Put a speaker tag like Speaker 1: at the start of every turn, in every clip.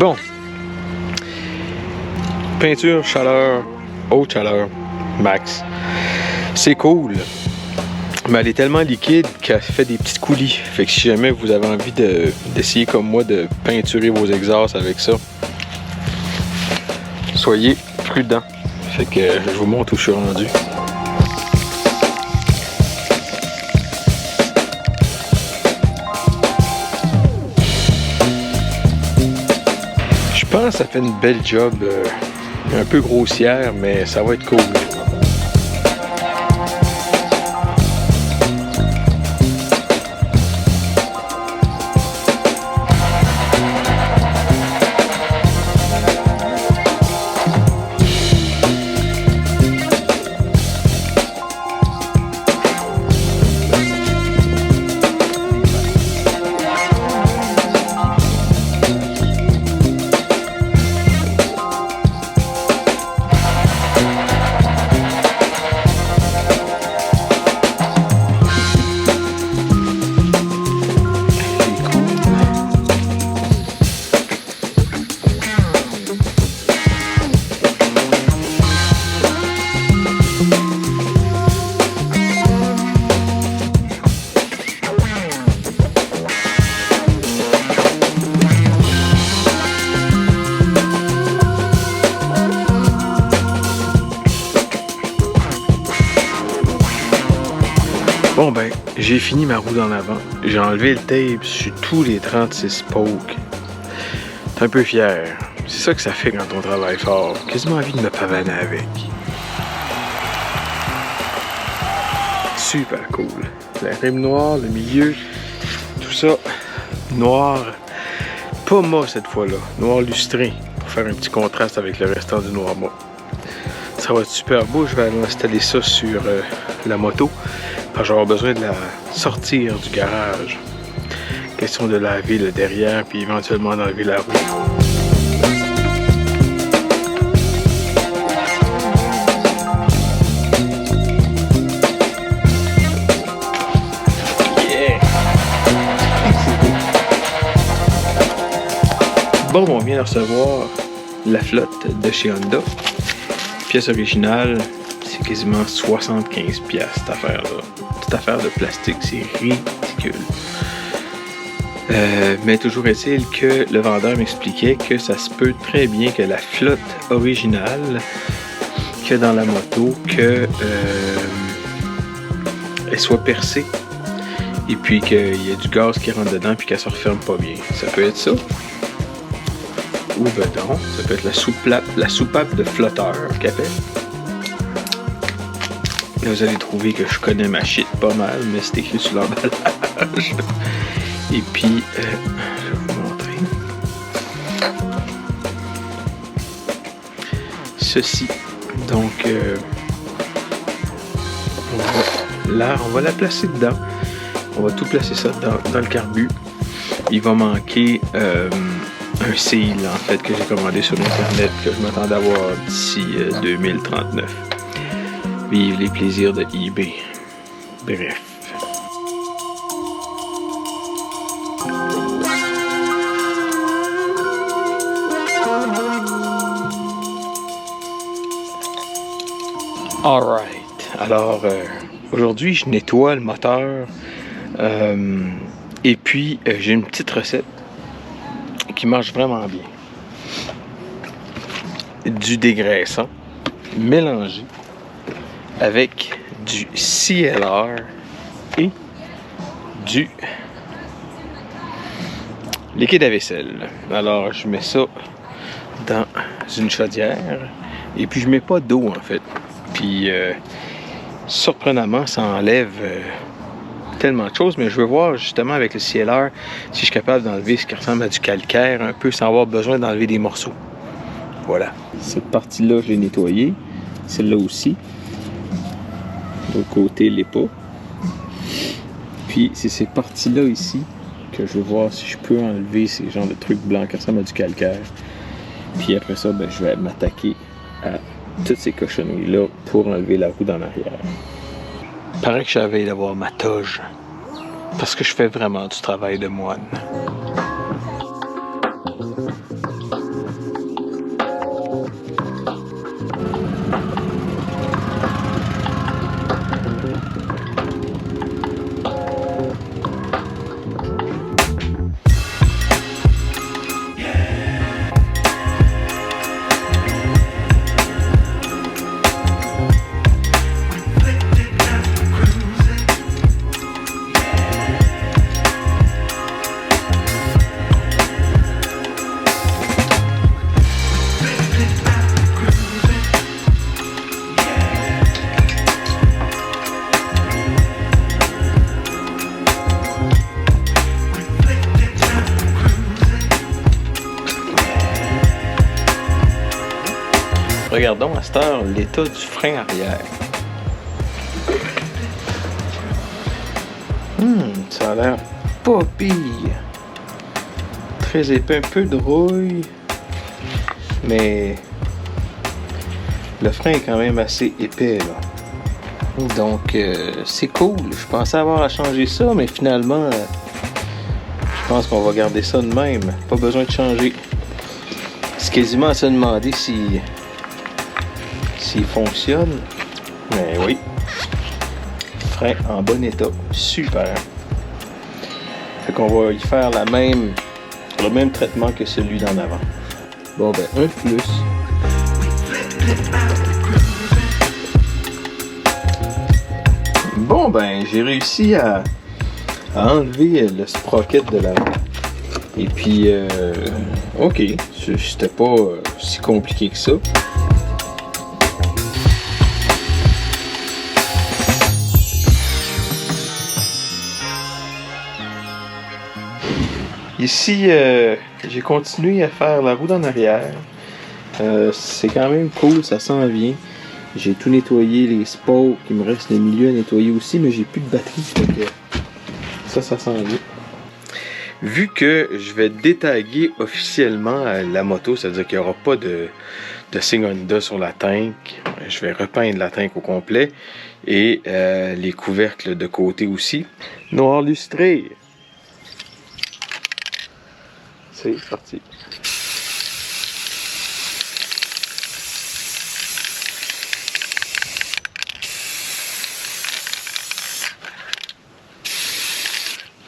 Speaker 1: Bon. Peinture, chaleur, haute chaleur, max. C'est cool. Mais elle est tellement liquide qu'elle fait des petits coulis. Fait que si jamais vous avez envie d'essayer comme moi de peinturer vos exhausts avec ça, soyez prudents. Fait que je vous montre où je suis rendu. Je pense que ça fait une belle job, un peu grossière, mais ça va être cool. Bon ben, j'ai fini ma roue d'en avant. J'ai enlevé le tape sur tous les 36 pokes. T'es un peu fier. C'est ça que ça fait quand on travaille fort. Quasiment envie de me pavaner avec. Super cool. La rime noire, le milieu, tout ça noir. Pas mat cette fois-là. Noir lustré. Pour faire un petit contraste avec le restant du noir mat. Ça va être super beau. Je vais aller installer ça sur la moto. Parce que je vais avoir besoin de la sortir du garage. Question de laver le derrière puis éventuellement d'enlever la roue. Yeah! Bon, on vient de recevoir la flotte de chez Honda. Pièce originale. C'est quasiment 75$ cette affaire-là. Cette affaire de plastique, c'est ridicule. Mais toujours est-il que le vendeur m'expliquait que ça se peut très bien que la flotte originale qu'il y a dans la moto, que elle soit percée et puis qu'il y a du gaz qui rentre dedans puis qu'elle se referme pas bien. Ça peut être ça. Ou ben non, ça peut être la soupape de flotteur qu'elle appelle. Là, vous allez trouver que je connais ma shit pas mal, mais c'est écrit sur l'emballage. Et puis, je vais vous montrer. Ceci. Donc, on va la placer dedans. On va tout placer ça dans le carbu. Il va manquer un seal, en fait, que j'ai commandé sur Internet, que je m'attends d'avoir d'ici 2039. Vive les plaisirs de eBay. Bref. Alright. Alors, aujourd'hui, je nettoie le moteur. Et puis, j'ai une petite recette qui marche vraiment bien. Du dégraissant mélangé avec du CLR et du liquide à vaisselle. Alors, je mets ça dans une chaudière et puis je mets pas d'eau en fait. Puis, surprenamment, ça enlève tellement de choses, mais je veux voir justement avec le CLR si je suis capable d'enlever ce qui ressemble à du calcaire un peu sans avoir besoin d'enlever des morceaux. Voilà. Cette partie-là, je l'ai nettoyée. Celle-là aussi. De l'autre côté, les pas. Puis, c'est ces parties-là ici que je veux voir si je peux enlever ces genres de trucs blancs qui ressemblent à du calcaire. Puis après ça, ben, je vais m'attaquer à toutes ces cochonneries-là pour enlever la roue d'en arrière. Paraît que j'avais d'avoir ma toge. Parce que je fais vraiment du travail de moine. Regardons à cette heure l'état du frein arrière. Ça a l'air pas pire. Très épais, un peu de rouille. Mais le frein est quand même assez épais là. Donc c'est cool. Je pensais avoir à changer ça, mais finalement je pense qu'on va garder ça de même. Pas besoin de changer. C'est quasiment à se demander s'il fonctionne. Mais oui. Frein en bon état. Super. Fait qu'on va y faire le même traitement que celui d'en avant. Bon ben, un de plus. Bon ben, j'ai réussi à enlever le sprocket de l'avant. Et puis, ok, c'était pas si compliqué que ça. Ici, j'ai continué à faire la roue d'en arrière. C'est quand même cool, ça s'en vient. J'ai tout nettoyé, les spokes, il me reste le milieu à nettoyer aussi, mais j'ai plus de batterie, donc ça s'en vient. Vu que je vais détaguer officiellement la moto, c'est-à-dire qu'il n'y aura pas de signe Honda sur la tank, je vais repeindre la tank au complet et les couvercles de côté aussi. Noir lustré. C'est parti.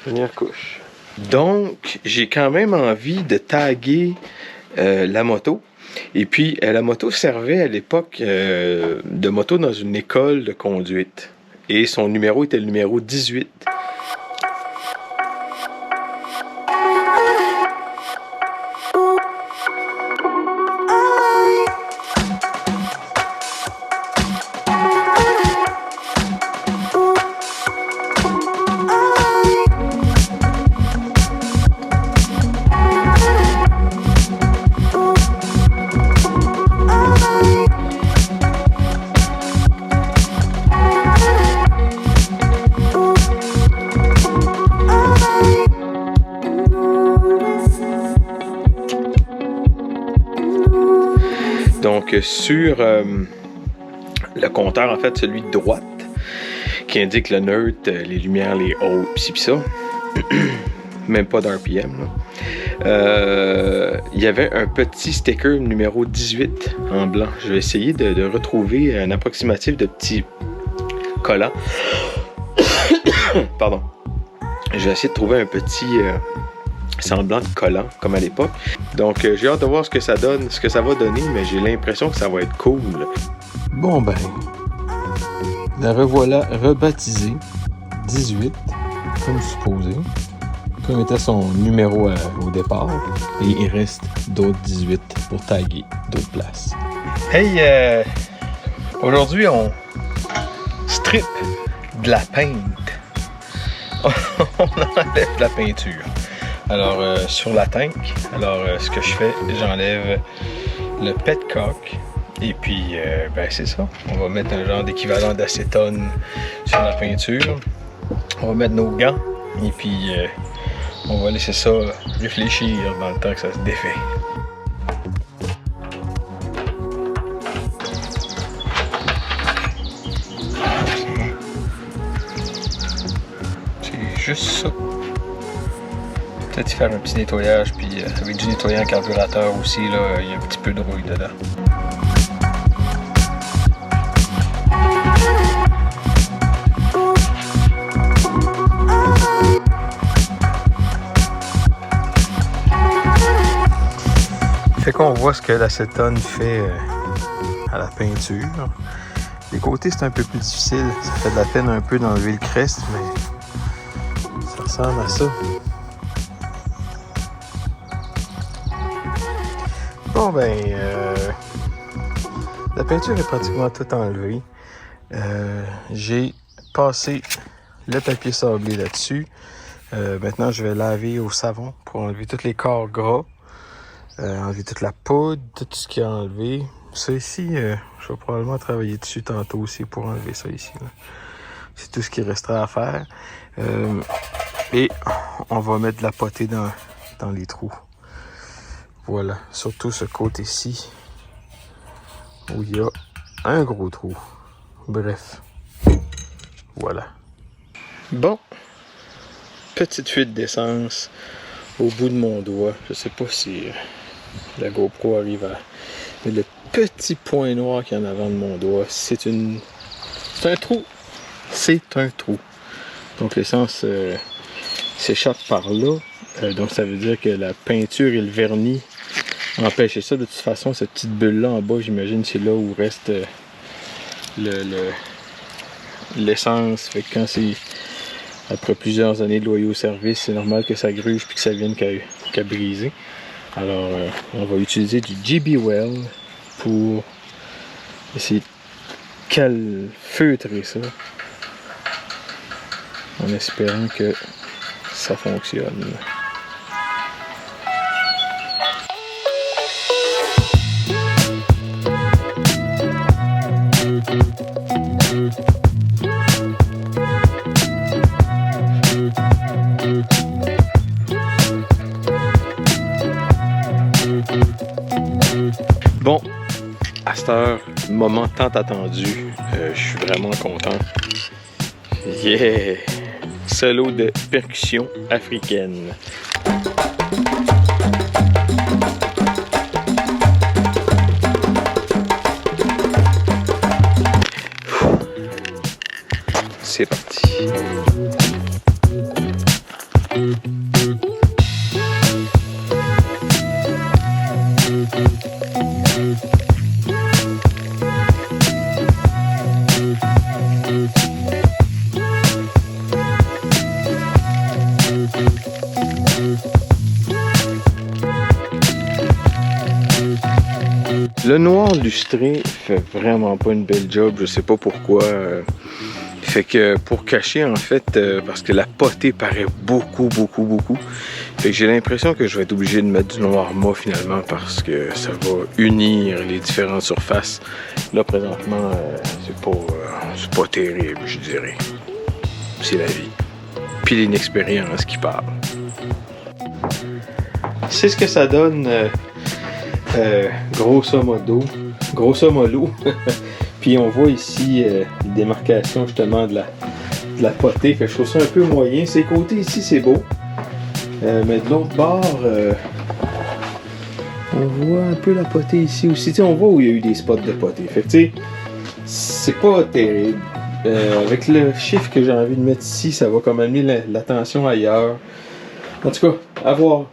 Speaker 1: Première couche. Donc, j'ai quand même envie de taguer la moto. Et puis, la moto servait à l'époque de moto dans une école de conduite. Et son numéro était le numéro 18. Donc sur le compteur, en fait, celui de droite, qui indique le neutre, les lumières, les hauts, pis ça, même pas d'RPM, il y avait un petit sticker numéro 18 en blanc. Je vais essayer de retrouver un approximatif de petits collants. Pardon. Je vais essayer de trouver un petit semblant de collant, comme à l'époque. Donc, j'ai hâte de voir ce que ça donne, ce que ça va donner, mais j'ai l'impression que ça va être cool. Bon ben, la revoilà rebaptisée 18, comme supposé, comme était son numéro au départ, et il reste d'autres 18 pour taguer d'autres places. Hey, aujourd'hui on strip de la peinte. On enlève la peinture. Alors, sur la tank, ce que je fais, j'enlève le petcock. Et puis, ben c'est ça. On va mettre un genre d'équivalent d'acétone sur la peinture. On va mettre nos gants. Et puis, on va laisser ça réfléchir dans le temps que ça se défait. C'est juste ça. Peut-être y faire un petit nettoyage, puis avec du nettoyant carburateur aussi, là, il y a un petit peu de rouille dedans. Fait qu'on voit ce que l'acétone fait à la peinture. Les côtés, c'est un peu plus difficile. Ça fait de la peine un peu d'enlever le crest, mais ça ressemble à ça. Bon ben, la peinture est pratiquement toute enlevée. J'ai passé le papier sablé là-dessus. Maintenant, je vais laver au savon pour enlever tous les corps gras. enlever toute la poudre, tout ce qu'il y a enlevé. Ça ici, je vais probablement travailler dessus tantôt aussi pour enlever ça ici. C'est tout ce qui restera à faire. Et on va mettre de la potée dans les trous. Voilà, surtout ce côté-ci où il y a un gros trou. Bref, voilà. Bon, petite fuite d'essence au bout de mon doigt. Je sais pas si la GoPro arrive à... Mais le petit point noir qu'il y a en avant de mon doigt, c'est un trou. C'est un trou. Donc l'essence s'échappe par là. Donc ça veut dire que la peinture et le vernis empêchaient ça. De toute façon, cette petite bulle-là en bas, j'imagine, c'est là où reste l'essence. Fait que quand c'est après plusieurs années de loyaux service, c'est normal que ça gruge puis que ça vienne qu'à briser. Alors, on va utiliser du GB Well pour essayer de feutrer ça, en espérant que ça fonctionne. Bon, à cette heure, moment tant attendu, je suis vraiment content. Yeah! Solo de percussion africaine. C'est parti. Le noir lustré fait vraiment pas une belle job, je sais pas pourquoi. Fait que pour cacher en fait, parce que la potée paraît beaucoup. Fait que j'ai l'impression que je vais être obligé de mettre du noir mat finalement parce que ça va unir les différentes surfaces. Là présentement, c'est pas terrible, je dirais. C'est la vie. Puis l'inexpérience qui parle. C'est ce que ça donne. Grosso modo. Puis on voit ici les démarcations justement de la potée. Fait que je trouve ça un peu moyen. Ces côtés ici c'est beau. Mais de l'autre bord, on voit un peu la potée ici aussi. T'sais, on voit où il y a eu des spots de potée. Fait que tu sais, c'est pas terrible. Avec le chiffre que j'ai envie de mettre ici, ça va comme amener l'attention ailleurs. En tout cas, à voir.